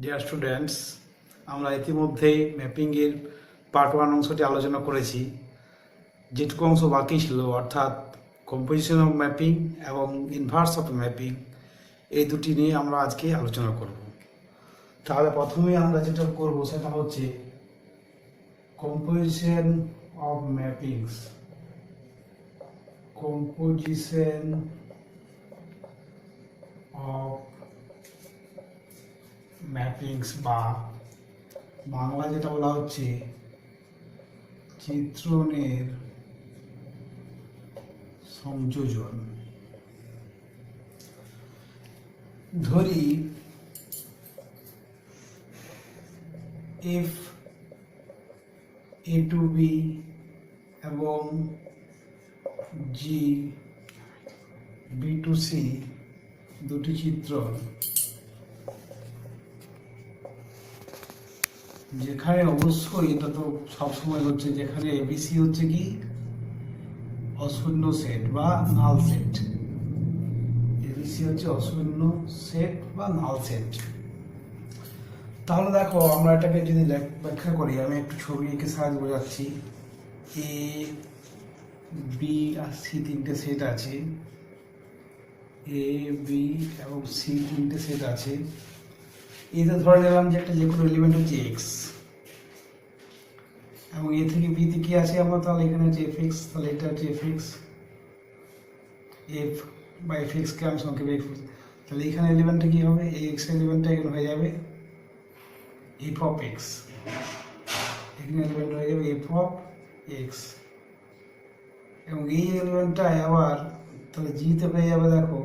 Dear students, আমরা ইতিমধ্যেই ম্যাপিংয়ের part 1 অংশটি আলোচনা করেছি। যেটুকু অংশ বাকি ছিল অর্থাৎ কম্পোজিশন অফ ম্যাপিং এবং ইনভার্স অফ ম্যাপিং, এই দুটি নিয়ে আমরা আজকে আলোচনা করব। তাহলে প্রথমে আমরা যেটা করব সেটা হচ্ছে কম্পোজিশন অফ ম্যাপিংস। কম্পোজিশন অফ ম্যাপিংস বা বাংলা যেটা বলা হচ্ছে চিত্রণের সংযোজন। ধরি এফ এ টু বি এবং জি বি টু সি দুটি চিত্রণ, যেখানে অবশ্যই এটা তো সবসময় হচ্ছে যেখানে এবিসি হচ্ছে কি অশূন্য সেট বা নাল সেট। এবিসি হচ্ছে অশূন্য সেট বা নাল সেট। তাহলে দেখো আমরা এটাকে যদি ব্যাখ্যা করি, আমি একটু ছবি এঁকে সাহায্য বোঝাচ্ছি। এ বি আর সি তিনটে সেট আছে, এ বি এবং সি তিনটে সেট আছে। এতে ধরে নিলাম যে একটা যে কোনো এলিমেন্ট হচ্ছে এক্স, এবং এ থেকে বিতে কি আছে আমরা, তাহলে এখানে হচ্ছে এফ এক্স, তাহলে এটা হচ্ছে এফ এক্স, এফ বা এফ এক্সকে আমি সংক্ষেপে এফ, তাহলে এখানে এলিমেন্টটা কি হবে, এই এক্স এলিমেন্টটা এখানে হয়ে যাবে এফ অফ এক্স, এখানে এলিমেন্ট হয়ে যাবে এফ অফ এক্স, এবং এই এলিমেন্টটা আবার তাহলে জিতে হয়ে যাবে। দেখো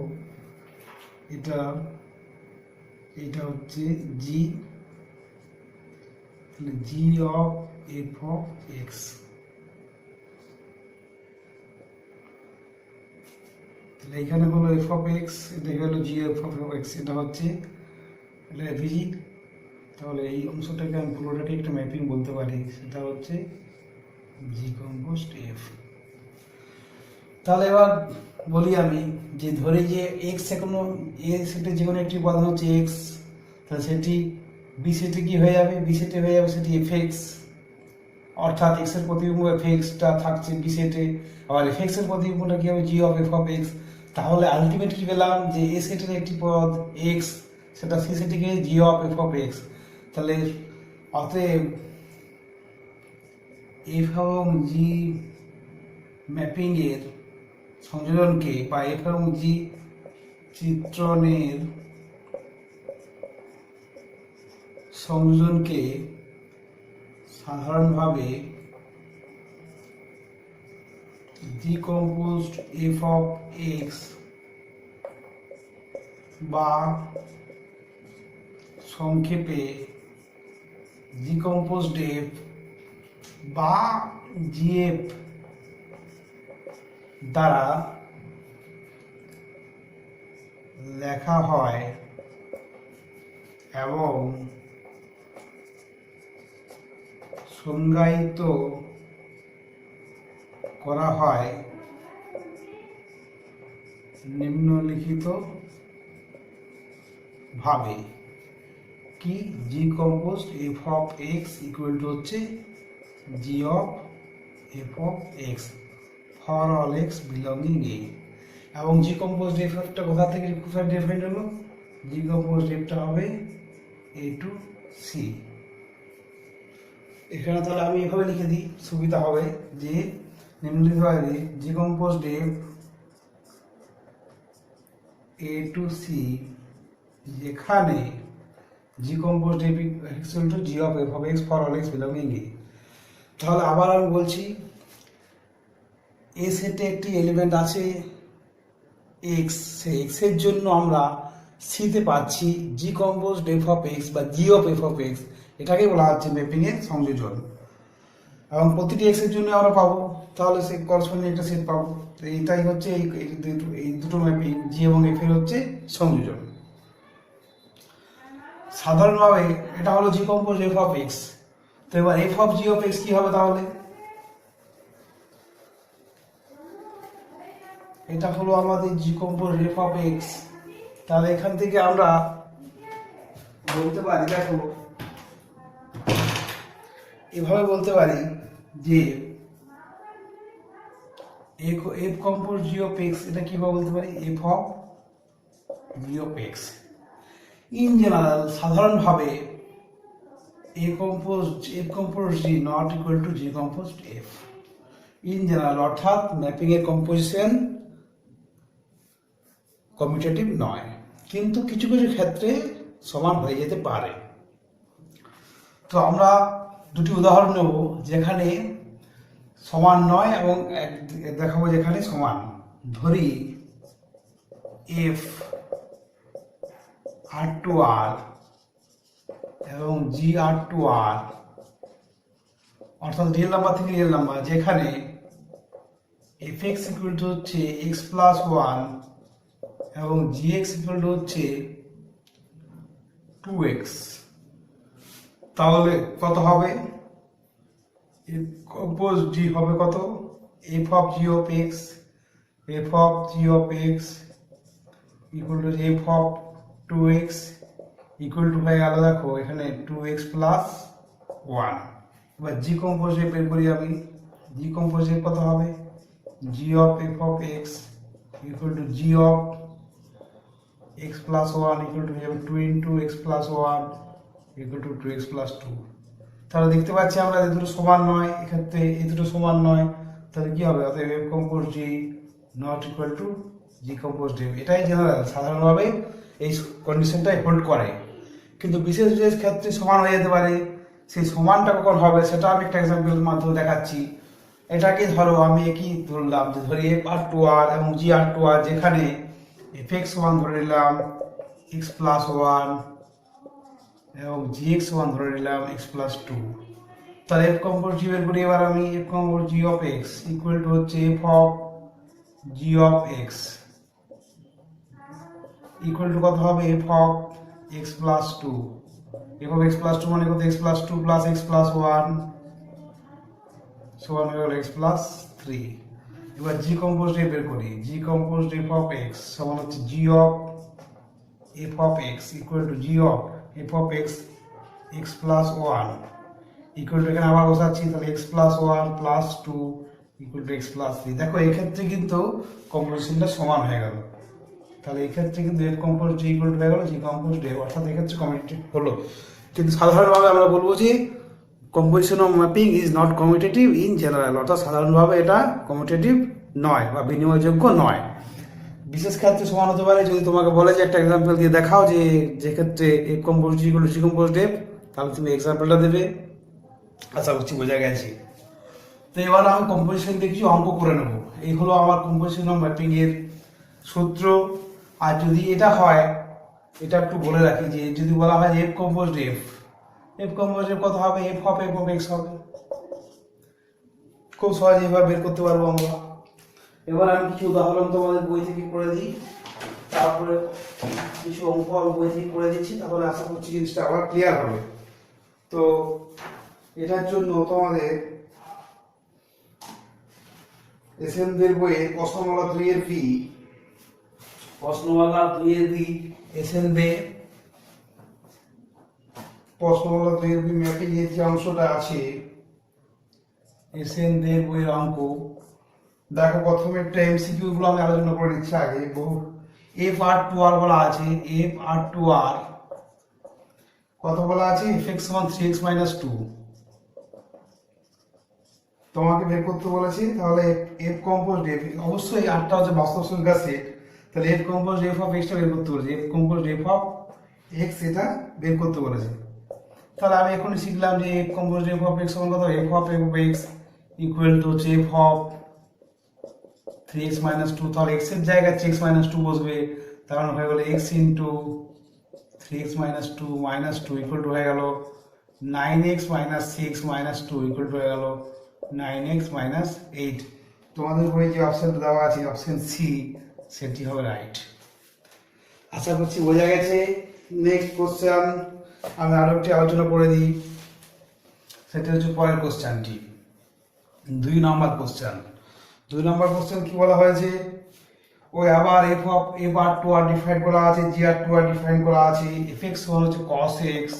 এটা হচ্ছে জি, তাহলে জি অফ এফ অফ এক্স। তাহলে এখানে হলো এফ অফ এক্স, এটা হলো জি এফ অফ এক্স, এটা হচ্ছে ভিজি। তাহলে এই অংশটাকে আমি পুরোটাকে একটা ম্যাপিং বলতে পারি, সেটা হচ্ছে জি কম্পোস্ট এফ। তাহলে এবার বলি আমি যে ধরে যে এক্স কোনো এ সেটে যে কোনো একটি উপাদান হচ্ছে এক্স, তাহলে সেটি বি সেটে কি হয়ে যাবে, বি সেটে হয়ে যাবে সেটি এফ এক্স, অর্থাৎ এক্স এর প্রতিবিম্ব এফ এক্সটা থাকছে বি সেটে, আবার এফ এক্স এর প্রতিবিম্বটা কি হবে g of F of x. তাহলে আলটিমেট কি পেলাম যে এ সেটের একটি পদ এক্স, সেটা সি সেটে গিয়ে জি অফ এফ অফ এক্স। তাহলে অতএব এফ এবং জি ম্যাপিং এর সংযোজনকে বা এফ এবং জি চিত্রণের সংযোজনকে সাধারণভাবে ডিকম্পোজড এফ অফ এক্স বা সংক্ষেপে ডিকম্পোজড এফ বা জিএফ দ্বারা লেখা হয় এবং সংজ্ঞায়িত করা হয় নিম্নলিখিত ভাবে। কি, G composite F of x equal to হচ্ছে জি of F of X for all x belonging A. এবং জি কম্পোস্ট এফটা কোথা থেকে কোথায় ডিফাইন্ড হলো, জি কম্পোস্ট এফটা হবে এ টু সি। এখানে তাহলে আমি এভাবে লিখে দিই, সুবিধা হবে যে নিম্নলিখিতভাবে G composite F A to C, যেখানে G composite F equal to G of F of X for all x belonging A. তাহলে আবার আমি বলছি, এ সেটে একটি এলিমেন্ট আছে এক্স, সে এক্স এর জন্য আমরা সিতে পাচ্ছি জি কম্পোস্ট এফ অফ এক্স বা জি অফ এফ অফ এক্স, এটাকে বলা হচ্ছে ম্যাপিং এর সংযোজন। এবং প্রতিটি এক্স এর জন্য আমরা পাবো, তাহলে সে করসপন্ডিং একটা সেট পাবো। তো এইটাই হচ্ছে এই দুটো ম্যাপিং জি এবং এফ এর হচ্ছে সংযোজন। সাধারণভাবে এটা হলো জি কম্পোস্ট এফ অফ এক্স। তো এবার F of g of x কি হবে, তাহলে এটা হলো আমাদের জি কম্পোজ এফ অফ এক্স। তাহলে এখান থেকে আমরা বলতে পারি, দেখো এভাবে বলতে পারি যে f compose g of x, এটা কিভাবে বলতে পারি, f of g of x. In general সাধারণভাবে f compose g not equal to g compose f. In general অর্থাৎ ম্যাপিং এর কম্পোজিশন কমিউটেটিভ নয়, কিন্তু কিছু কিছু ক্ষেত্রে সমান হয়ে যেতে পারে। তো আমরা দুটি উদাহরণ নেব যেখানে সমান নয় এবং দেখাবো যেখানে সমান। ধরি এফ আর টু আর এবং জি আর টু আর, অর্থাৎ রিয়েল নাম্বার থেকে রিয়েল নাম্বার, যেখানে এফ এক্স ইকুয়াল টু হচ্ছে এক্স প্লাস ওয়ান এবং জি এক্স ইকুয়াল টু হচ্ছে 2x। তাহলে কত হবে, কম্পোজ জি হবে কত, F of g of x, F of g of x equal to f of 2x equal to হয়ে গেল, দেখো এখানে 2x প্লাস 1। এবার জি কম্পোজ বের করি আমি, জি কম্পোজ কত হবে, g of F of x equal to G of x plus 1 equal to 2 into x plus 1 equal to 2x plus 2। তাহলে দেখতে পাচ্ছি আমরা এই দুটো সমান নয়, এক্ষেত্রে এই দুটো সমান নয়, তাহলে কি হবে, অতএব f compose g not equal two g compose f। এটাই জেনারেল, সাধারণভাবে এই কন্ডিশনটাই হোল্ড করে, কিন্তু বিশেষ বিশেষ ক্ষেত্রে সমান হয়ে যেতে পারে। সেই সমানটা কখন হবে সেটা আমি একটা এক্সাম্পলের মাধ্যমে দেখাচ্ছি। এটাকে ধরো আমি কি ধরলাম, যে ধরি f আর টু আর এবং g আর টু আর, যেখানে এফ এক্স ওয়ান ধরে নিলাম এক্স প্লাস ওয়ান এবং জি এক্স ওয়ান ধরে নিলাম এক্স প্লাস টু। তাহলে এফ কম্পোজ জি বের করি এবার আমি, f compose g of x equal to হচ্ছে f of g of x equal to কত হবে, f of x plus two. F of x plus two মানে কত, x plus two plus x plus one সমান হয়ে গেল x plus three. এবার জি compose বের করি, g compose f of x সমান হচ্ছে জি of F of x equal to G of F of x x plus one equal to, এখানে আবার বসাচ্ছি, তাহলে x plus one plus two equal to x plus three. দেখো এক্ষেত্রে কিন্তু কম্পোজিশনটা সমান হয়ে গেল, তাহলে এক্ষেত্রে কিন্তু F compose G equal to হয়ে গেল জি কম্পোজ এফ, অর্থাৎ এক্ষেত্রে কমিউটেটিভ হলো। কিন্তু সাধারণভাবে আমরা বলবো যে composition of mapping is not commutative in general, অর্থাৎ সাধারণভাবে এটা কমিউটেটিভ নয় বা বিনিময়যোগ্য নয়। বিশেষ ক্ষেত্রে সমান হতে পারে, যদি তোমাকে বলে যে একটা এক্সাম্পল দিয়ে দেখাও যে ক্ষেত্রে F compose G equal to g compose f, তাহলে তুমি এক্সাম্পলটা দেবে। আশা করছি বোঝা গেছে। তো এবার আমি কম্পোজিশন দিয়ে কিছু অঙ্ক করে নেব। এই হলো আমার কম্পোজিশন অফ ম্যাপিং এর সূত্র। আর যদি এটা হয়, এটা একটু বলে রাখি যে যদি বলা হয় F compose F, F compose F কত হবে, এফ অফ এক্স হবে। খুব সহজে এবার বের করতে পারবো আমরা। এবার আমি কিছু উদাহরণ তোমাদের বই থেকে করে দিই, তারপরে কিছু অঙ্ক আমি বই থেকে করে দিচ্ছি, তাহলে আশা করছি জিনিসটা আবার ক্লিয়ার হবে। তো এটার জন্য তোমাদের এসএনদের বইয়ে প্রশ্নমালা 2 এর বি, প্রশ্নমালা 2 এর বি এসএন দে, প্রশ্নমালা 2 এর বি ম্যাপিং এর যে অংশটা আছে এসএন দে বইয়ের অঙ্ক। দেখো প্রথমে একটা এমসিকিউ গুলো আমি আলোচনা করে নিচ্ছি আগে। বহু এফ আর টু আর বলা আছে, এফ আর টু আর কত বলা আছে, এফ এক্স সমান 3x মাইনাস 2 তোমাকে বের করতে বলেছি। তাহলে এফ কম্পোজ এফ, অবশ্যই আটটা হচ্ছে বাস্তব সংখ্যা সেট, তাহলে f compose f of extra বের করতে বলেছে, F compose f of x এটা বের করতে বলেছে। তাহলে আমি এখন শিখলাম যে f compose f of x সমান কত, F of x equal to হচ্ছে এফ অফ 3x মাইনাস 2, তাহলে x এর জায়গায় 3x মাইনাস 2 বসবে, তার মানে হয়ে গেল x into 3x minus 2 minus 2 equal to হয়ে গেল 9x minus 6 minus 2 equal to হয়ে গেল 9x মাইনাস 8। তোমাদের বইয়ে যে অপশনটা দেওয়া আছে অপশন সি, সেটি হবে রাইট। আশা করছি বোঝা গেছে। নেক্সট কোশ্চেন আমি আরো একটি আলোচনা করে দিই, সেটা হচ্ছে পরের কোশ্চেনটি 2 নম্বর কোশ্চেন। 2 নম্বর কোশ্চেন কি বলা হয়েছে, ওই আবার F of F R to R define করা আছে, জি আর টু আর ডিফাইন করা আছে। এফ এক্স ওয়ান হচ্ছে কস এক্স,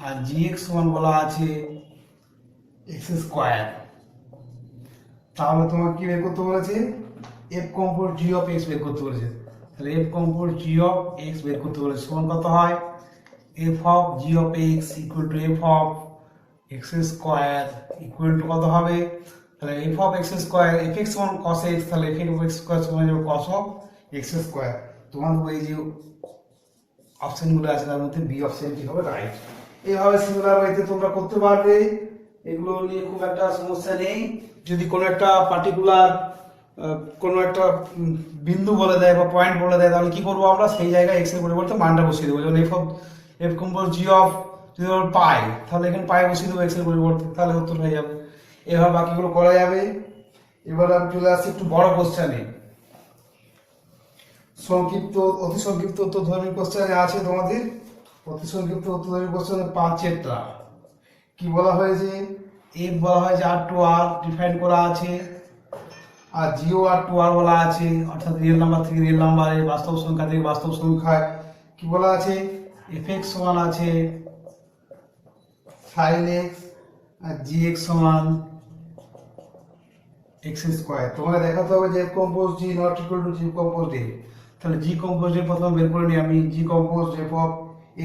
আর জি এক্স ওয়ান বলা আছে এক্স স্কোয়ার। তাহলে তোমাকে কি বের করতে বলেছে? F compose g of x বের করতে বলেছে। তাহলে f compose g of x বের করতে বলেছে, সমান কত হয়? F of g of x equal to f of X square equal to কত হবে? তাহলে F of X square, F x সমান কস এক্স, তাহলে এফ অফ এক্স স্কোয়ার সমান যাবে কস অফ এক্স স্কোয়ার। তোমাদের এই যে অপশনগুলো আছে তার মধ্যে বি অপশনটি হবে রাইট। এইভাবে সিমিলার ওয়েতে তোমরা করতে পারবে, এগুলো নিয়ে খুব একটা সমস্যা নেই। যদি কোনো একটা পার্টিকুলার কোনো একটা বিন্দু বলে দেয় বা পয়েন্ট বলে দেয়, তাহলে কি করবো আমরা? সেই জায়গায় এক্স এর পরিবর্তে মানটা বসিয়ে দেবো। যেমন এফ কম্পোজ জি অফ যদি আমরা পাই, তাহলে এখানে পাই বসিয়ে দেবো এক্স এর পরিবর্তে, তাহলে উত্তর হয়ে যাবে। এভাবে বাকিগুলো করা যাবে। এবার আমি চলে আসছি একটু বড় কোশ্চেনে। সংক্ষিপ্ত অতি সংক্ষিপ্ত উত্তরধর্মী কোশ্চেনে আছে তোমাদের। অতি সংক্ষিপ্ত উত্তরধর্মী কোশ্চেনে 5-টা কি বলা হয়েছে? এফ বলা হয়েছে আর টু আর ডিফাইন করা আছে, আর জিও আর টু আর বলা আছে, অর্থাৎ রিয়েল নাম্বার থেকে রিয়েল নাম্বারে, বাস্তব সংখ্যা থেকে বাস্তব সংখ্যায় কি বলা আছে? এফ এক্স সমান আছে সাইন এক্স, আর জি এক্স সমান এক্স স্কোয়ার। তোমাকে দেখাতে হবে যে f compose g not equal to g compose f. তাহলে জি কম্পোজ এফ প্রথমে বের করে নিই আমি। G compose f of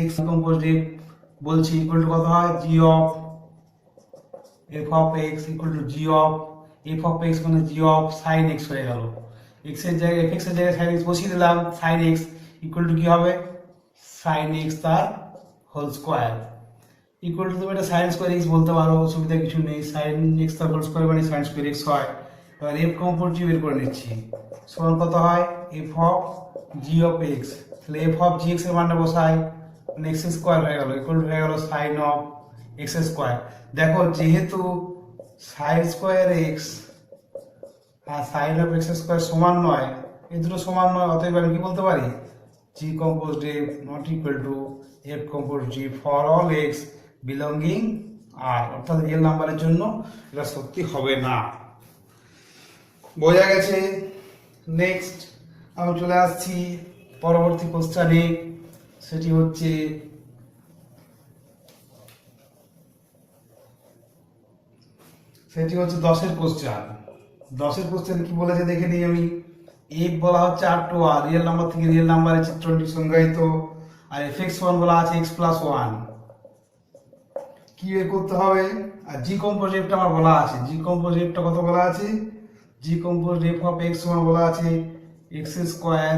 x compose f বলছি ইকুয়াল টু কত হয়? G of F of x equal to G of F of x মানে জি অফ সাইন এক্স হয়ে গেল। এক্স এর জায়গায় এফ এক্স এর জায়গায় সাইন এক্স বসিয়ে দিলাম। সাইন এক্স ইকুয়াল টু কি হবে? সাইন এক্স তার হোল স্কোয়ার ইকুয়াল টু, তুমি এটা সাইন স্কোয়ার এক্স বলতে পারো, অসুবিধা কিছু নেই। সাইন এক্স তার হোল স্কোয়ার মানে সাইন স্কোয়ার এক্স হয়। এবার এফ কম্পোজ জি বের করে নিচ্ছি, সমান কত হয়? F of g of x. তাহলে এফ অফ জি এক্স এর মানটা বসাই, মানে এক্স স্কোয়ার হয়ে গেল ইকুয়াল টু হয়ে গেল সাইন অফ এক্স স্কোয়ার। দেখো যেহেতু সাইন স্কোয়ার এক্স আর সাইন অফ এক্স স্কোয়ার সমান নয়, এই দুটো সমান নয়, অতএব আমি কি বলতে পারি? G compose f not equal to f compose g for all x belonging R, অর্থাৎ রিয়েল নাম্বারের জন্য এটা সত্যি হবে না। বোঝা গেছে? নেক্সট আমি চলে আসছি পরবর্তী কোশ্চেনে। সেটি হচ্ছে সেটি হচ্ছে 10-এর কোশ্চেন। 10-এর কোশ্চেন কি বলেছে দেখে নিই আমি। এফ বলা হচ্ছে আর টু আর, রিয়েল নাম্বার থেকে রিয়েল নাম্বারের চিত্রটি সংজ্ঞায়িত, আর এফ এক্স ওয়ান বলা আছে এক্স প্লাস ওয়ান। কি বের করতে হবে? আর জি কম্পোজ এফটা আমার বলা আছে, জি কম্পোজ এফটা কত বলা আছে? জি compose f of x one বলা আছে x square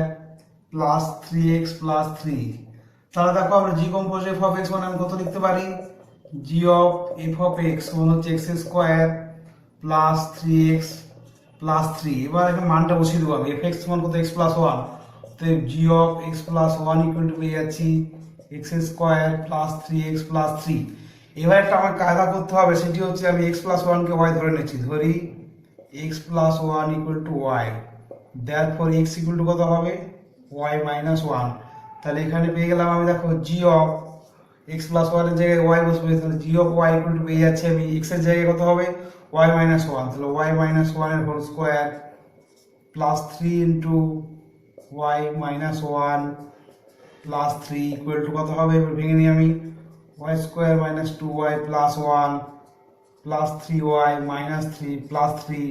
plus 3x plus 3। তাহলে দেখো আমরা g compose f of x one আমি কত লিখতে পারি? G of F of x one হচ্ছে x square plus 3x plus 3। এবার এখানে মানটা বসিয়ে দেবো আমি। এফ এক্স সমান কত? X plus one. তো g of x plus one equal to পেয়ে যাচ্ছি x square plus 3x plus 3। এবার একটা আমার কায়দা করতে হবে, সেটি হচ্ছে আমি এক্স প্লাস ওয়ানকে ওয়াই ধরে নিচ্ছি। ধরি X plus one equal to Y, therefore X equal to কত হবে? Y minus one. তাহলে এখানে পেয়ে গেলাম আমি, দেখো জি অফ এক্স প্লাস ওয়ানের জায়গায় ওয়াই বসবে, তাহলে জি অফ ওয়াই ইকুয়াল টু পেয়ে যাচ্ছে আমি এক্স এর জায়গায় কত হবে? Y minus one. তাহলে ওয়াই মাইনাস ওয়ানের whole square plus 3 into Y minus one plus 3 equal to কত হবে? এবার ভেঙে নিই আমি। Y square minus 2y plus one plus 3y minus 3 plus 3।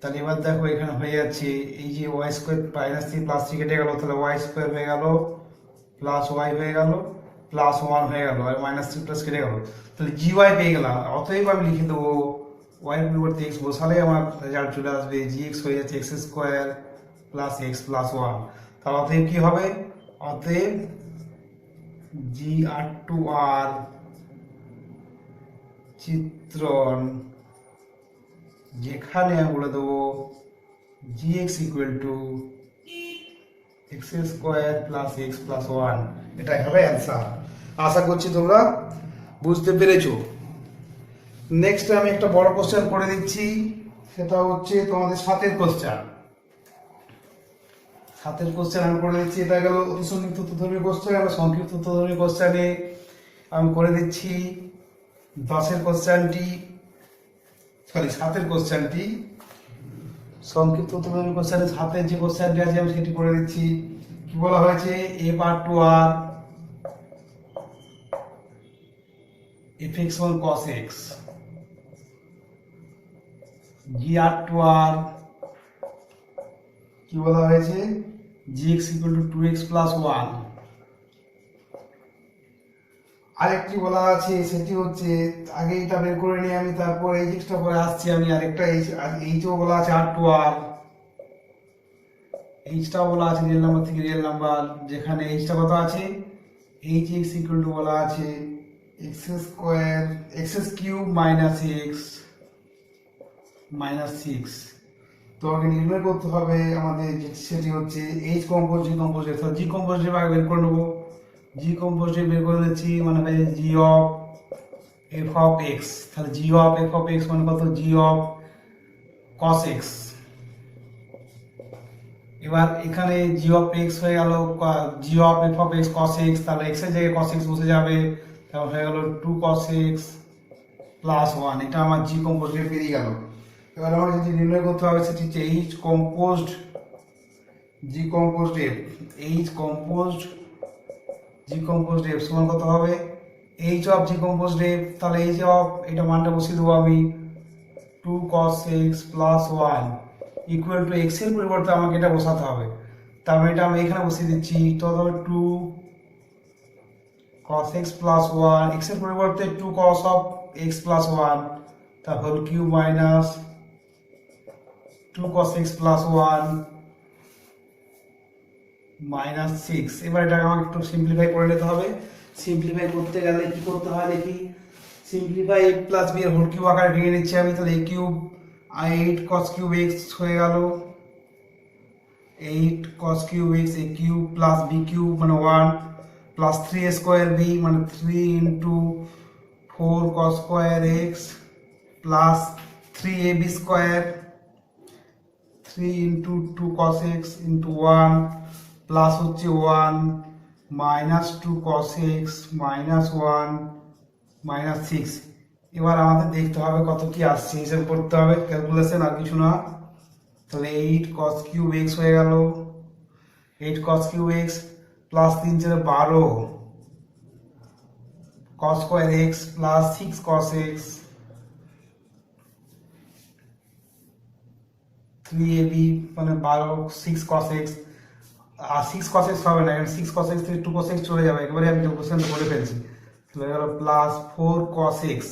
তাহলে এবার দেখো এখানে হয়ে যাচ্ছে এই যে ওয়াই স্কোয়ার মাইনাস 3 প্লাস 3 কেটে গেল, তাহলে ওয়াই স্কোয়ার হয়ে গেল প্লাস ওয়াই হয়ে গেল প্লাস ওয়ান হয়ে গেল, আর মাইনাস 3 প্লাস কেটে গেল, তাহলে জি ওয়াই পেয়ে গেলাম। অতএব আমি লিখে দেবো ওয়াই পরিবর্তে এক্স বসালে আমার রেজাল্ট চলে আসবে, জি এক্স হয়ে যাচ্ছে x square plus x plus one. তাহলে অতএব কি হবে? অতএব জি আর টু আর চিত্রণ, যেখানে আমি বলে দেবো g x equal to x square plus x plus one, এটাই হবে অ্যান্সার। আশা করছি তোমরা বুঝতে পেরেছো। নেক্সট আমি একটা বড় কোশ্চেন করে দিচ্ছি, সেটা হচ্ছে তোমাদের 7-এর কোশ্চেন। 7-এর কোশ্চেন আমি করে দিচ্ছি। এটা গেল অতি সংক্ষিপ্ত উত্তরধর্মী কোশ্চেন। আমরা সংক্ষিপ্ত উত্তরধর্মী কোশ্চেনে আমি করে দিচ্ছি 10-এর কোশ্চেনটি, সরি 7-এর কোশ্চেনটি। সংক্ষিপ্ত উত্তরদান কোশ্চেনের হাতে যে কোশ্চেনটি আছে আমি সেটি করে দিচ্ছি। কি বলা হয়েছে? F R to R f x one cos x, g R to R কি বলা হয়েছে? G x equal to two x plus one. আরেকটি বলা আছে সেটি হচ্ছে, আগে এটা বের করে নিয়ে আমি তারপর এই জিনিসটা পরে আসছি আমি। আরেকটা এইচও বলা আছে আর টু আর, এইচটা বলা আছে রিয়েল নাম্বার থেকে রিয়েল নাম্বার, যেখানে এইচটা কত আছে? এইচ এক্স ইকুয়াল টু বলা আছে x square x cube minus x minus six. তো আগে নির্ণয় করতে হবে আমাদের, সেটি হচ্ছে এইচ কম্পোজ জি কম্পোজ এর। জি কম্পোজ এর আগে বের করে নেবো। জি কম্পোজ বের করে দিচ্ছি, মানে হয় g of F of x. তাহলে জি অফ এফ অফ এক্স মানে কত? G of cos x. এবার এখানে জি অফ এক্স হয়ে গেল g of F of x cos x, তাহলে এক্স এর জায়গায় কস এক্স বসে যাবে, তাহলে হয়ে গেল two cos x plus one. এটা আমার জি কম্পোজ বেরিয়ে গেল। এবার আমার যেটি নির্ণয় করতে হবে সেটি হচ্ছে H composed G composed F. H composed G composed F সমান কত হবে? H of G composed F, তাহলে এইচ অফ এটা মানটা বসিয়ে দেবো আমি, two cos x plus one equal to X এর পরিবর্তে আমাকে এটা বসাতে হবে। তারপরে এটা আমি এখানে বসিয়ে দিচ্ছি, তো হবে two cos x plus one, x এর পরিবর্তে two cos of x plus one, তার whole cube minus two cos x plus one minus six. এবার এটাকে আমাকে একটু সিম্পলিফাই করে নিতে হবে। সিম্পলিফাই করতে গেলে কি করতে হয় দেখি। সিম্পলিফাই এ প্লাস বি এর হোল কিউব আকারে ভেঙে নিচ্ছি আমি, তাহলে এ কিউব 8 cos কিউব এক্স হয়ে গেল 8 cos কিউব এক্স এ কিউব প্লাস বি কিউব মানে 1 প্লাস 3 স্কোয়ার বি মানে 3 into 4 cos square x plus 3ab square 3 into 2 cos x into 1 plus হচ্ছে 1 minus 2 cos x minus 1 minus 6। এবার আমাদের দেখতে হবে কত কি আসছে, হিসাব করতে হবে, ক্যালকুলেশন আর কিছু না। তাহলে 8 cos কিউব এক্স হয়ে গেল 8 cos cube x plus 3 4 12 cos square x plus 6 cos x 3ab মানে 12 6 cos এক্স। আর 6 cos এক্স হবে না, কারণ 6 cos এক্স থেকে 2 cos এক্স চলে যাবে, একেবারে আমি ক্যালকুলেশনটা করে ফেলছি। তাহলে গেল প্লাস 4 cos এক্স।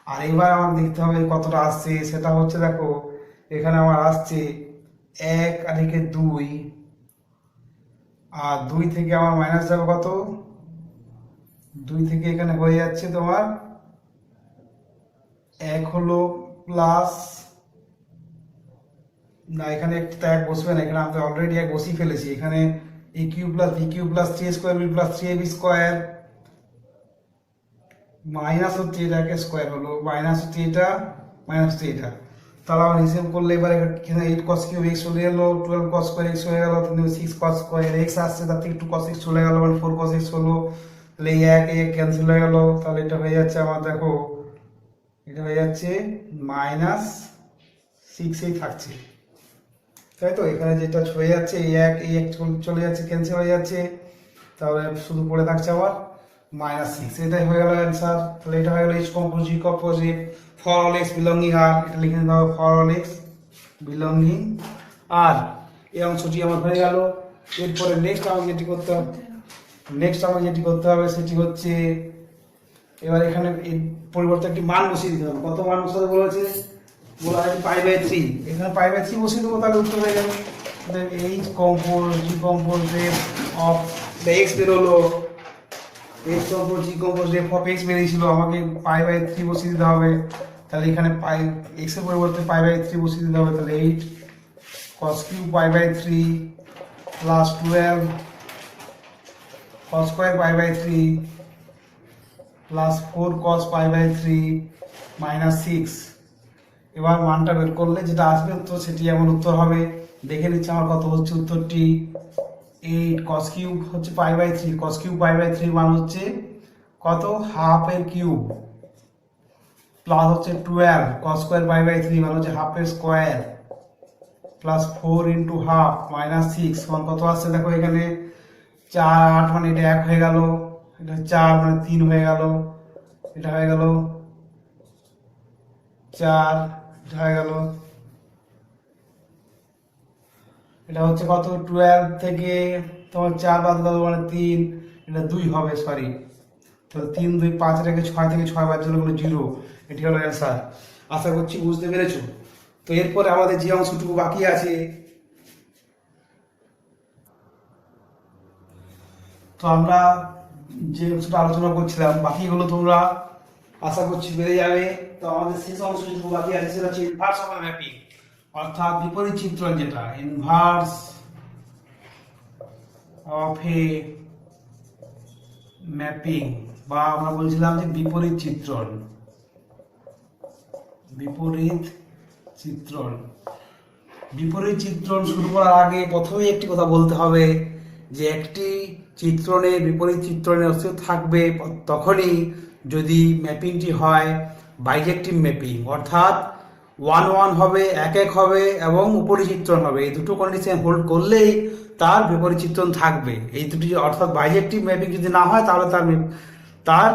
আর এবার আমার দেখতে হবে কতটা আসছে, সেটা হচ্ছে দেখো এখানে আমার আসছে 1 আর 2, আর 2 থেকে আমার মাইনাস যাবে কত? 2 থেকে এখানে হয়ে যাচ্ছে তোমার 1 হলো প্লাস, না এখানে একটা 1 বসবে না, এখানে আমি অলরেডি 1 বসিয়ে ফেলেছি। এখানে a cube plus b cube plus 3 square b plus 3ab square minus হচ্ছে এটাকে স্কোয়ার হলো মাইনাস হচ্ছে এটা মাইনাস হচ্ছে এটা। তাহলে আমার হিসেব করলে এবার এখানে 8 cos কিউব এক্স চলে গেল 12 cos স্কোয়ার এক্স হয়ে গেল 6 cos স্কোয়ার এক্স আসছে, তার থেকে 2 cos এক্স চলে গেল মানে 4 cos এক্স হলো। তাহলে এই 1 ক্যান্সেল হয়ে গেল, তাহলে এটা হয়ে যাচ্ছে আমার দেখো এটা হয়ে যাচ্ছে মাইনাস 6 থাকছে, তাই তো। এখানে যেটা হয়ে যাচ্ছে এই 1 চলে যাচ্ছে ক্যান্সেল হয়ে যাচ্ছে, তাহলে শুধু পড়ে থাকছে আমার -6। এটাই হয়ে গেল অ্যান্সার। তাহলে এটা হয়ে গেল h compose g composite for all x belonging R, এটা লিখে নিতে হবে for all x belonging R. এই অংশটি আমার হয়ে গেল। এরপরে নেক্সট আমাকে যেটি করতে হবে সেটি হচ্ছে এবার এখানে পরিবর্তে একটি মান বসিয়ে দিতে হবে। কত মান বসাতে বলেছে? বলা হয় π/3, এখানে π/3 বসিয়ে দেবো, তাহলে উত্তর হয়ে যাবে। H compose g compose of x বেরোলো, h compose g compose f of x বেরিয়েছিল, আমাকে π/3 বসিয়ে দিতে হবে। তাহলে এখানে এক্স এর পরিবর্তে π/3 বসিয়ে দিতে হবে। তাহলে 8 cos cube π/3 plus 12 cos square π/3 plus 4 cos π/3 minus 6। এবার মানটা বের করলে যেটা আসবে উত্তর সেটি আমার উত্তর হবে। দেখে নিচ্ছি আমার কত হচ্ছে উত্তরটি। 8 cos কিউব হচ্ছে π/3, cos কিউব π/3 মান হচ্ছে কত? হাফ এর কিউব প্লাস হচ্ছে 12 cos স্কয়ার π/3 মান হচ্ছে হাফ এর square plus 4 into half minus 6 সমান কত আসছে দেখো এখানে 4 8 মানে এটা 1 হয়ে গেল, এটা 4 মানে 3 হয়ে গেল, এটা হয়ে গেল 4, এটা হয়ে গেল, এটা হচ্ছে কত 12 থেকে তোমার 4 বাদ দাও মানে 3, এটা 2 হবে, সরি তাহলে 3 2 5 রেখে 6 থেকে 6 বাদ দিলে হলো 0, এটি হলো অ্যান্সার। আশা করছি বুঝতে পেরেছো। তো এরপরে আমাদের যে অংশটুকু বাকি আছে, তো আমরা যে অংশটা আলোচনা করছিলাম বাকিগুলো তোমরা আশা করছি বেড়ে যাবে। তো আমাদের শেষ অংশ যেটুকু বাকি আছে সেটা হচ্ছে ইনভার্স অফ ম্যাপিং, অর্থাৎ বিপরীত চিত্রণ, যেটা ইনভার্স অফ এ ম্যাপিং, বা আমরা বলছিলাম যে বিপরীত চিত্রণ। বিপরীত চিত্রণ বিপরীত চিত্রণ শুরু করার আগে প্রথমেই একটি কথা বলতে হবে যে একটি চিত্রণে বিপরীত চিত্রণের অস্তিত্ব থাকবে তখনই যদি ম্যাপিংটি হয় বাইজেক্টিভ ম্যাপিং, অর্থাৎ 1 1 হবে, 1 1 হবে এবং উপরি চিত্রণ হবে। এই দুটো কন্ডিশন হোল্ড করলেই তার বিপরীত চিত্রণ থাকবে। এই দুটি অর্থাৎ বাইজেক্টিভ ম্যাপিং যদি না হয় তাহলে তার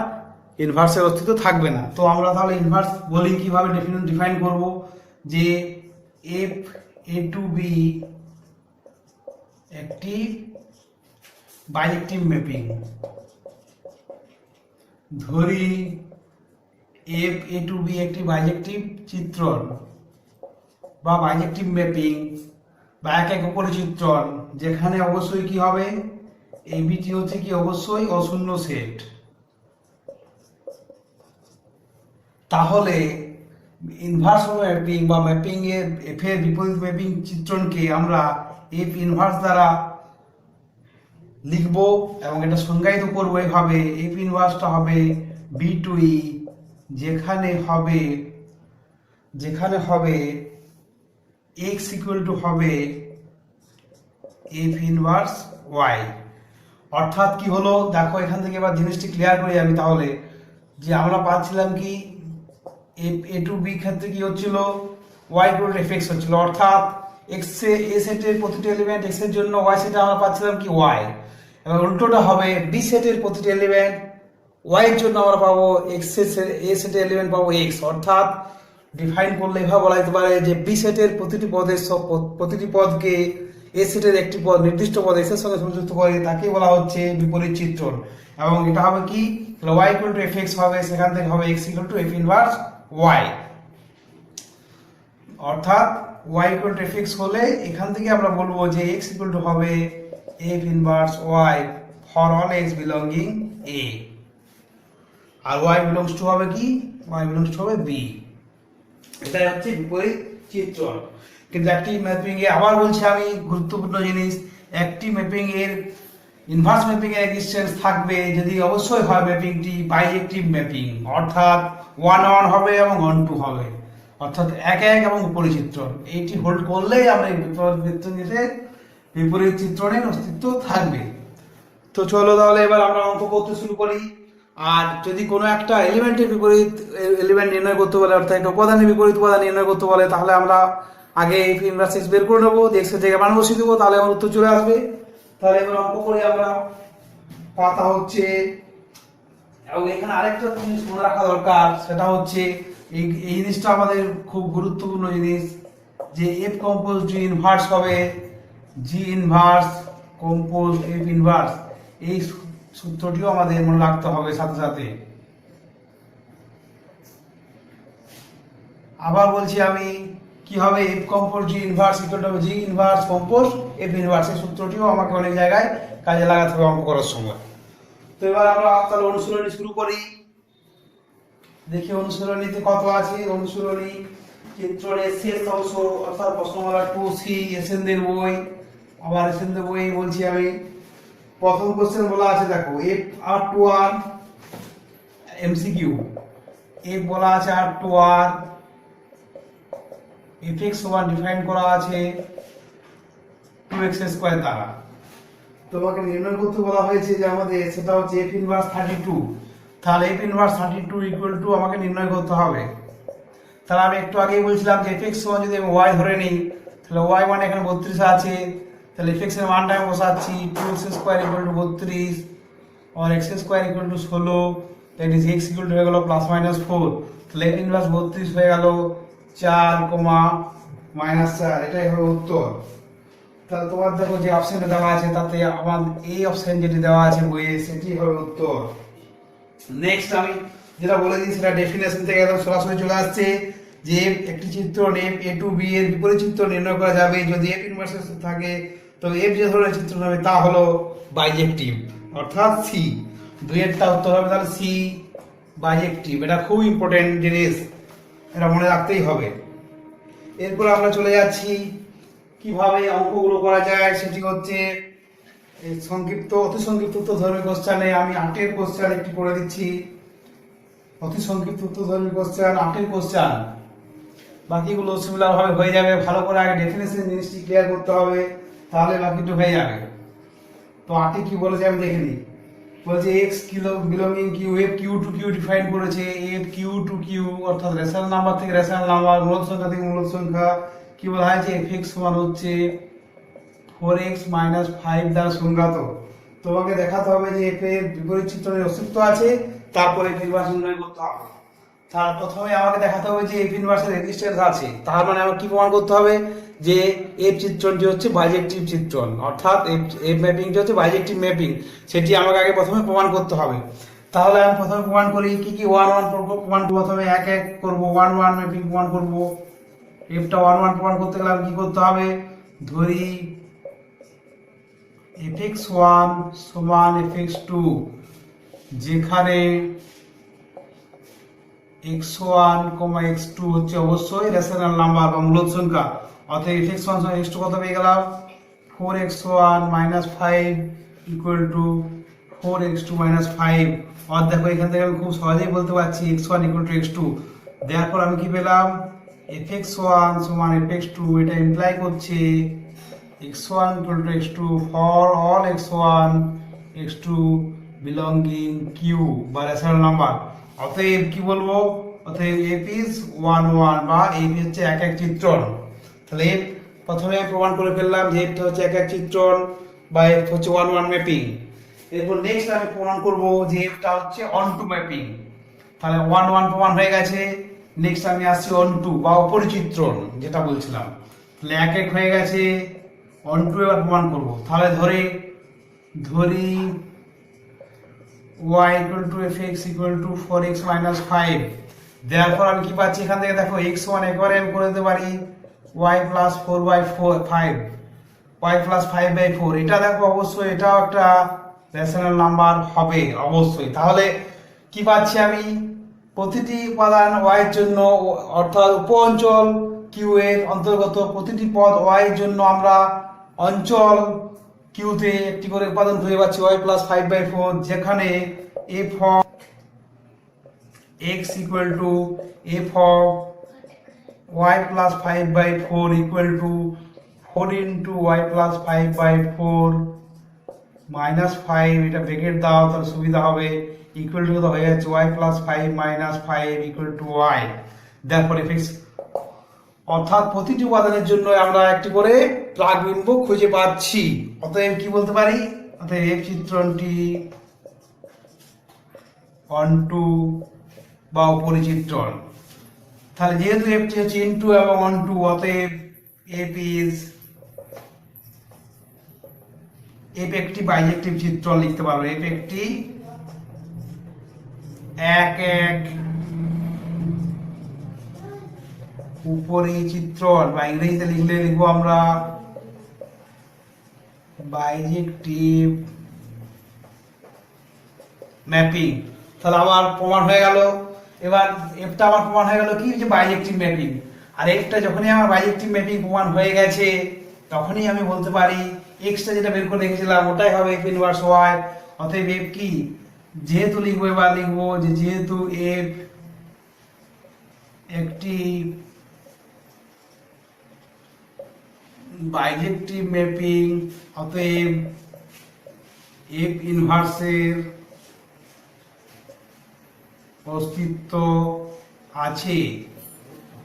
ইনভার্সের অস্তিত্ব থাকবে না। তো আমরা তাহলে ইনভার্স বলি কিভাবে ডিফাইন করব, যে এফ এ টু বি একটি বাইজেক্টিভ ম্যাপিং। ধরি এফ এ টু বি একটি বাইজেক্টিভ চিত্রণ বা বাইজেক্টিভ ম্যাপিং বা এক এক উপরি চিত্রণ, যেখানে অবশ্যই কি হবে, এই বিটি হচ্ছে কি অবশ্যই অশূন্য সেট। তাহলে ইনভার্স ম্যাপিং বা ম্যাপিং এর এফ এর বিপরীত ম্যাপিং চিত্রণকে আমরা এফ ইনভার্স দ্বারা লিখব এবং এটা সংজ্ঞায়িত করবো এভাবে, এফ ইনভার্সটা হবে বি টু ই, যেখানে হবে এক্স ইকুয়াল টু হবে এফ ইনভার্স ওয়াই। অর্থাৎ কি হলো দেখো, এখান থেকে এবার জিনিসটি ক্লিয়ার করে যাবি তাহলে, যে আমরা পাচ্ছিলাম কি এফ এ টু বি ক্ষেত্রে কি হচ্ছিল, Y equal to F X হচ্ছিল, অর্থাৎ এক্স এ সেটের প্রতিটি এলিমেন্ট এক্স এর জন্য ওয়াই সেটে আমরা পাচ্ছিলাম কি ওয়াই, এবং উল্টোটা হবে বি সেটের প্রতিটি এলিমেন্ট ওয়াই এর জন্য আমরা পাবো এক্স এ সেটের এলিমেন্ট পাবো এক্স। অর্থাৎ ডিফাইন করলে এভাবে বলা যেতে পারে যে বি সেটের প্রতিটি পদকে এ সেটের একটি পদ নির্দিষ্ট পদ এক্স এর সঙ্গে সংযুক্ত করে তাকে বলা হচ্ছে বিপরীত চিত্রণ। এবং এটা হবে কি y equal to F x হবে, সেখান থেকে হবে x equal to f inverse y. অর্থাৎ y equal to F x হলে এখান থেকে আমরা বলবো যে এক্স ইকুয়াল টু হবে f inverse y for all x belonging A, আর ওয়াই বিলংস টু হবে কি, ওয়াই বিলংস টু হবে বি। এটাই হচ্ছে বিপরীত চিত্রণ। কিন্তু একটি ম্যাপিং এ আবার বলছি আমি গুরুত্বপূর্ণ জিনিস, একটি ম্যাপিং এর ইনভার্স ম্যাপিং এর এক্সিস্টেন্স থাকবে যদি অবশ্যই হয় ম্যাপিংটি বাইজেক্টিভ ম্যাপিং, অর্থাৎ 1 1 হবে এবং 1 2 হবে, অর্থাৎ 1 1 এবং উপরি চিত্রণ। এইটি হোল্ড করলেই আমরা বিপরীত চিত্রণের অস্তিত্ব থাকবে। তো চলো তাহলে এবার আমরা অঙ্ক করতে শুরু করি। আর যদি কোনো একটা এলিমেন্টের বিপরীত এলিমেন্ট নির্ণয় করতে বলে, অর্থাৎ একটা উপাদানের বিপরীত উপাদান নির্ণয় করতে বলে, তাহলে আমরা আগে এফ ইনভার্স এক্স বের করে নেবো, এক্স এর জায়গায় মান বসিয়ে দেবো, তাহলে আমার উত্তর চলে আসবে। তাহলে এবার অঙ্ক করে আমরা পাতা হচ্ছে, এবং এখানে আরেকটা জিনিস মনে রাখা দরকার, সেটা হচ্ছে এই জিনিসটা আমাদের খুব গুরুত্বপূর্ণ জিনিস, যে এফ কম্পোজ জি ইনভার্স হবে জি ইনভার্স কম্পোজ এফ ইনভার্স, এই সূত্রটিও আমাদের মনে রাখতে হবে সাথে সাথে। আবার বলছি আমি, কি হবে F compose G inverse equal to G inverse compose F inverse, এই সূত্রটিও আমাকে অনেক জায়গায় কাজে লাগাতে হবে অঙ্ক করার সময়। তো এবার আমরা তাহলে অনুশীলনী শুরু করি। দেখি অনুশীলনীতে কত আছে। অনুশীলনী চিত্রের শেষ অংশ, অর্থাৎ প্রশ্নমালা 2C এসএনদের বই, আবার এসএনদের বই বলছি আমি। প্রথম কোশ্চেন বলা আছে দেখো, F R to R MCQ, F বলা আছে আর টু আর, এফ এক্স সমান ডিফাইন করা আছে 2x স্কয়ার দ্বারা। তোমাকে নির্ণয় করতে বলা হয়েছে যে আমাদের সেটা হচ্ছে এফ ইনভার্স 32। তাহলে এফ ইনভার্স 32 ইকুয়াল টু আমাকে নির্ণয় করতে হবে। তাহলে আমি একটু আগেই বলছিলাম যে এফ এক্স সমান যদি আমি ওয়াই ধরে নিই, তাহলে ওয়াই মানে এখানে 32 আছে, তাহলে এফ এক্স এর মানটা আমি বসাচ্ছি 2x স্কয়ার ইকুয়াল টু 32 और x square equal to 16, that is x equal to হয়ে গেল প্লাস মাইনাস 4, তাহলে ইনভার্স 32 হয়ে গেল 4 মাইনাস 4, এটাই হলো উত্তর। তাহলে তোমার দেখো যে অপশনটা দেওয়া আছে তাতে আমার এই অপশন যেটি দেওয়া আছে বইয়ে সেটি হবে উত্তর। নেক্সট আমি যেটা বলে দিই সেটা ডেফিনেশন থেকে একদম সরাসরি চলে আসছে যে একটি চিত্রণ এফ এ টু বি এর বিপরীত চিত্র নির্ণয় করা যাবে যদি এফ ইনভার্স থাকে, তো এফ যে ধরনের চিত্রণ হবে তা হলো বাইজেক্টিভ অর্থাৎ সি। দুইয়েরটা উত্তর হবে তাহলে সি বাইজেক্টিভ। এটা খুব ইম্পর্টেন্ট জিনিস, এটা মনে রাখতেই হবে। এরপর আমরা চলে যাচ্ছি কিভাবে অঙ্কগুলো করা যায়, সেটি হচ্ছে সংক্ষিপ্ত অতি সংক্ষিপ্ত উত্তরধর্মী কোশ্চেনে আমি 8এর কোশ্চেন একটি করে দিচ্ছি। অতি সংক্ষিপ্ত উত্তরধর্মী কোশ্চেন 8এর কোশ্চেন, বাকিগুলো সিমিলার ভাবে হয়ে যাবে। ভালো করে আগে ডেফিনেশন জিনিসটি ক্লিয়ার করতে হবে, তাহলে বাকিটা হয়ে যাবে। তো 8এ কি বলেছে আমি দেখে নিই। বলছে X kilo belonging Q F Q to Q define করেছে, এফ কিউ টু কিউ অর্থাৎ রেশনাল নাম্বার থেকে রেশনাল নাম্বার, মূলদ সংখ্যা থেকে মূলদ সংখ্যা। কি বলা হয়েছে এফ এক্স সমান হচ্ছে 4x মাইনাস 5 দ্বারা সংজ্ঞাত। তোমাকে দেখাতে হবে যে এফ এর বিপরীত চিত্রণের অস্তিত্ব আছে, তারপরে এফ ইনভার্স নির্ণয় করতে হবে। তার প্রথমে আমাকে দেখাতে হবে যে এফ ইনভার্সের রেজিস্ট্যান্স আছে, তার মানে আমাকে কি প্রমাণ করতে হবে যে এফ চিত্রণটি হচ্ছে বাইজেক্টিভ চিত্রণ, অর্থাৎ এফ ম্যাপিংটি হচ্ছে বাইজেক্টিভ ম্যাপিং, সেটি আমাকে আগে প্রথমে প্রমাণ করতে হবে। তাহলে আমি প্রথমে প্রমাণ করি কি কি 1 1 প্রমাণ করব। প্রথমে এক এক করব 1 1 ম্যাপিং প্রমাণ করব। এফটা 1 1 প্রমাণ করতে গেলে কি করতে হবে, ধরি fx1 সমান fx2, যেখানে x1, x2 হচ্ছে অবশ্যই রেশনাল নাম্বার বা মূলদ সংখ্যা। অতএব fx1 সমান x2 কত পেয়ে গেলাম 4x1 5 ইকুয়াল টু 4x2 5। আর দেখো এখান থেকে আমি খুব সহজেই বলতে পারছি x1 ইকুয়াল টু x2। দেওয়ার আমি কি পেলাম fx1 সমান fx2, এটা ইমপ্লাই করছে x1 equal to x2 for all x1 x2 belonging q বা রেশনাল নাম্বার। অতএব কি বলবো, অতএব f is 1 1 বা f হচ্ছে এক এক চিত্রণ। তাহলে f প্রথমে প্রমাণ করে ফেললাম যে f হচ্ছে এক এক চিত্রণ বা f হচ্ছে 1 1 ম্যাপিং। এরপর নেক্সট আমি প্রমাণ করব যে f টা হচ্ছে অন টু ম্যাপিং। তাহলে 1 1 প্রমাণ হয়ে গেছে। নেক্সট আমি আসছি অন টু বা অপরিচিত্রণ যেটা বলছিলাম। তাহলে এক এক হয়ে গেছে, অন টু এবার প্রমাণ করব। তাহলে ধরি y equal to fx equal to 4x minus 5। therefore আমি কি পাচ্ছি এখান থেকে দেখো x1 একবারে আমি করে দিতে পারি y plus 4/5 y plus 5/4। এটা দেখো অবশ্যই এটাও একটা রেশনাল নাম্বার হবে অবশ্যই। তাহলে কি পাচ্ছি আমি, প্রতিটি উপাদান y এর জন্য অর্থাৎ উপ অঞ্চল q এর অন্তর্গত প্রতিটি পদ y এর জন্য আমরা অঞ্চল কিউতে একটি করে উপাদান খুঁজে পাচ্ছি y প্লাস 5/4, যেখানে f of x equal to f of y plus 5/4 equal to 4 into y plus 5/4 minus 5, এটা ব্র্যাকেট দাও তাহলে সুবিধা হবে, ইকুয়াল টু কত হয়ে যাচ্ছে y plus 5 minus 5 equal to y। therefore fx অর্থাৎ প্রতিটি উপাদানের জন্য আমরা একটি করে প্রাকবিম্ব খুঁজে পাচ্ছি। অতএব কি বলতে পারি, অতএব এফ চিত্রণটি অন টু বা অপরিচিত্রণ। তাহলে যেহেতু এফটি হচ্ছে ইনটু এবং অন টু, অতএব এফ একটি বাইজেক্টিভ চিত্রণ লিখতে পারবো। এফ একটি এক এক উপরিচিত্রণ, বা ইংরেজিতে লিখলে লিখবো আমরা বাইজেক্টিভ ম্যাপিং। তাহলে আমার প্রমাণ হয়ে গেল। এবার এফটা আমার প্রমাণ হয়ে গেল কি যে বাইজেক্টিভ ম্যাপিং। আর এফটা যখনই আমার বাইজেক্টিভ ম্যাপিং প্রমাণ হয়ে গেছে তখনই আমি বলতে পারি এক্সটা যেটা বের করে রেখেছিলাম ওটাই হবে এফ ইনভার্স ওয়াই। অতএব এফ কি, যেহেতু লিখবো এবার লিখবো যে যেহেতু এফ একটি বাইজেক্টিভ ম্যাপিং, অতএব এফ ইনভার্সের অস্তিত্ব আছে।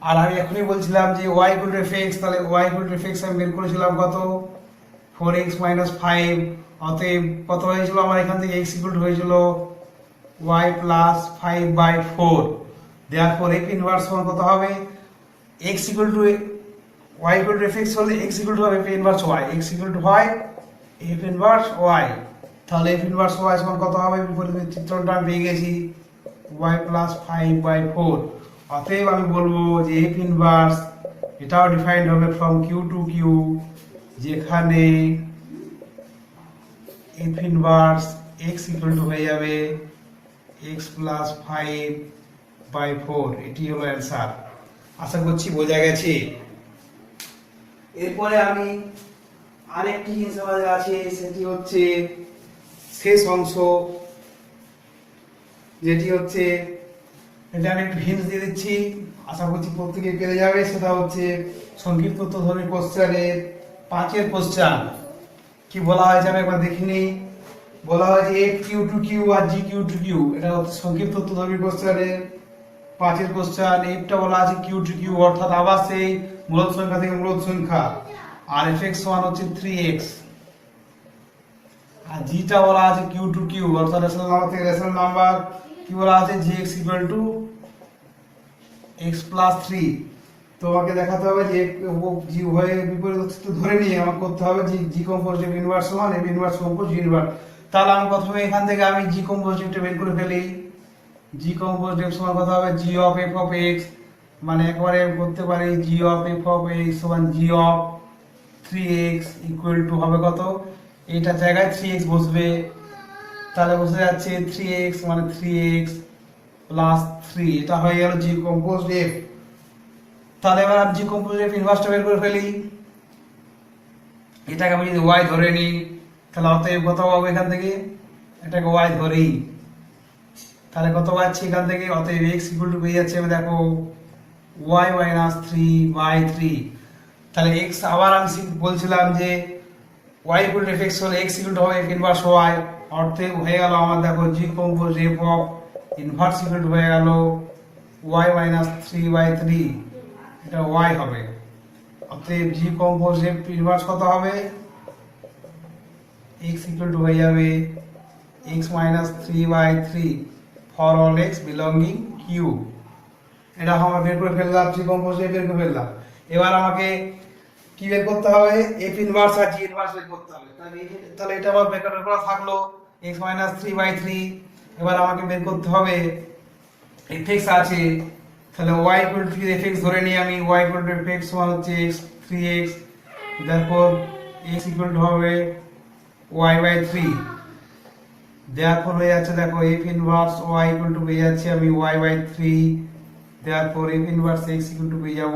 আর আমি এখনই বলছিলাম যে y ইকুয়াল টু fx, তাহলে y ইকুয়াল টু fx আমি বের করেছিলাম কত 4x মাইনাস 5। অতএব কত হয়েছিল আমার এখান থেকে x ইকুয়াল টু হয়েছিল y plus 5/4। Therefore f inverse সমান কত হবে x equal to y equal to fx হলে x ইকুয়াল টু হবে f inverse y, x equal to হয় f ইনভার্স y। তাহলে f ইনভার্স y সমান কত হবে, বিপরীত চিত্রটা আমি পেয়ে গেছি y প্লাস 5/4। অতএব আমি বলবো যে f ইনভার্স এটাও ডিফাইন্ড হবে ফ্রম q টু q, যেখানে f inverse x equal to হয়ে যাবে x প্লাস 5/4। এটি হলো অ্যান্সার। আশা করছি বোঝা গেছে। এরপরে আমি আরেকটি জিনিস আমাদের আছে, সেটি হচ্ছে শেষ অংশ, যেটি হচ্ছে এটা আমি একটু হিন্ট দিয়ে দিচ্ছি, আশা করছি প্রত্যেকে পেরে যাবে। সেটা হচ্ছে সংক্ষিপ্ত তথ্যধর্মী কোশ্চেনের 5-এর কোশ্চেন। কি বলা হয়েছে আমি একবার দেখিনি। বলা হয়েছে f q টু q আর g q টু q, এটা হচ্ছে সংক্ষিপ্ত তথ্যধর্মী কোশ্চেনের 5-এর কোশ্চেন। এফটা বলা আছে q টু q, অর্থাৎ আবার সেই মূলদ সংখ্যা থেকে মূলদ সংখ্যা, আর fx সমান হচ্ছে 3x। আর gটা বলা আছে q টু q, অর্থাৎ রেশনাল নাম্বার থেকে রেশনাল নাম্বার। কি বলা আছে gx equal to x plus 3। তো আমাকে দেখাতে হবে যে জি উভয়ের বিপরীত অস্তিত্ব ধরে নিয়ে আমাকে করতে হবে যে জি কম্পোজ f ইনভার্স সমান f inverse compose g inverse. তাহলে আমি প্রথমে এখান থেকে আমি জি কম্পোজ টা বের করে ফেলি। জি কম্পোজ f সমান কত হবে g of f of x, মানে একবারে করতে পারি g of f of x সমান g of 3x equal to হবে কত, এইটা জায়গায় 3x বসবে, তাহলে বসে যাচ্ছে 3x মানে 3x প্লাস 3। এটা হয়ে গেল জি কম্পোজ f। তাহলে এবার আমি জি কম্পোজ f ইনভার্সটা বের করে ফেলি। এটাকে আমি যদি y ধরে নিই, তাহলে অতএব কত পাবো এখান থেকে, এটাকে y ধরেই, তাহলে কত পাচ্ছি এখান থেকে, অতএব x ইকুয়াল টু পেয়ে যাচ্ছে আমি দেখো y মাইনাস 3/3। তাহলে x আবার আমি বলছিলাম যে y ইকুয়াল টু fx হলে x ইকুয়াল টু হবে f ইনভার্স y, অতএব হয়ে গেল আমার দেখো জি compose f of inverse equal to হয়ে গেল y মাইনাস 3/3, এটা y হবে। অতএব জি কম্পোজ f ইনভার্স কত হবে, x ইকুয়াল টু হয়ে যাবে x minus 3/3 for all x belonging q। এটা আমরা বের করে ফেললাম, জি কম্পোজ f বের করে ফেললাম। এবার আমাকে কি বের করতে হবে, f ইনভার্স আর g ইনভার্স বের করতে হবে। তাহলে এটা আমার বের করা থাকলো x মাইনাস 3/3। এবার আমাকে বের করতে হবে fx আছে, তাহলে y ইকুয়াল টু fx ধরে নিই আমি, y ইকুয়াল টু fx সমান হচ্ছে x 3x, তারপর x ইকুয়াল টু হবে y/3। দেয়ারফর হয়ে যাচ্ছে দেখো f inverse y equal to পেয়ে যাচ্ছে আমি y/3, therefore f inverse x equal to পেয়ে যাব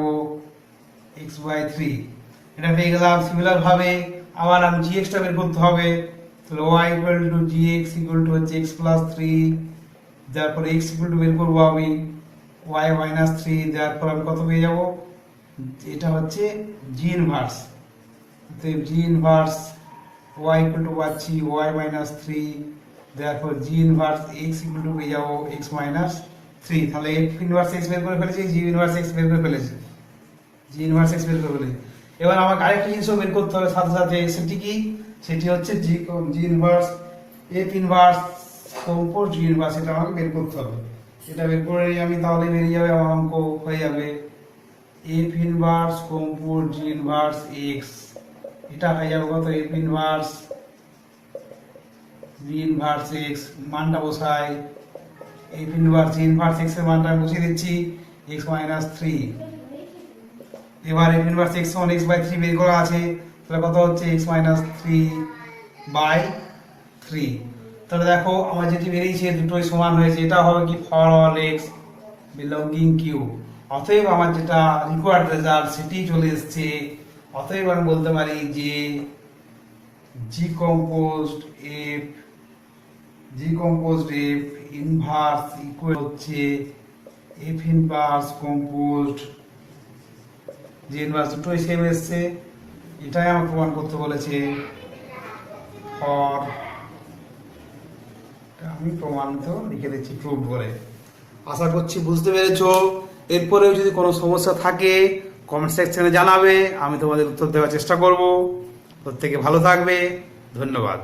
x/3। এটা পেয়ে গেলাম। সিমিলার ভাবে আবার আমি gx টা বের করতে হবে, তাহলে y equal to gx equal to হচ্ছে x plus 3, therefore x equal to বের করব আমি y মাইনাস 3, দেয়ারফর আমি কত পেয়ে যাব, এটা হচ্ছে g ইনভার্স। তো g inverse y equal to পাচ্ছি y minus 3, therefore g inverse x equal to পেয়ে যাব x মাইনাস 3। তাহলে f ইনভার্স x বের করে ফেলেছি, g ইনভার্স x বের করে ফেলেছি, g ইনভার্স x বের করে ফেলেছি। এবার আমাকে আরেকটা জিনিসও বের করতে হবে সাথে সাথে, সেটি কি, সেটি হচ্ছে g inverse f inverse compose g inverse, এটা আমাকে বের করতে হবে। এটা বের করে নিই আমি, তাহলে বেরিয়ে যাবে আমার অঙ্ক হয়ে যাবে f inverse compose g inverse x, এটা হয়ে যাবে কত f inverse g inverse x, মানটা বসাই f inverse g inverse x এর মানটা বসিয়ে দিচ্ছি x মাইনাস 3। এবার f ইনভার্স x সমান x/3 বের করা আছে, তাহলে কত হচ্ছে x মাইনাস 3/3। তাহলে দেখো আমার যেটি বেরিয়েছে দুটোই সমান হয়েছে, এটা হবে কি for all x belonging q। অতএব আমার যেটা রিকোয়ার্ড রেজাল্ট সেটি চলে এসেছে। অতএব আমি বলতে পারি যে g composed f inverse equal হচ্ছে f inverse composed g inverse, দুটোই সেম এসেছে। এটাই আমাকে প্রমাণ করতে বলেছে ফর, আমি প্রমাণ তো লিখে দিচ্ছি প্রুভ বলে। আশা করছি বুঝতে পেরেছো। এরপরেও যদি কোনো সমস্যা থাকে কমেন্ট সেকশনে জানাবে, আমি তোমাদের উত্তর দেওয়ার চেষ্টা করব। প্রত্যেকে ভালো থাকবে, ধন্যবাদ।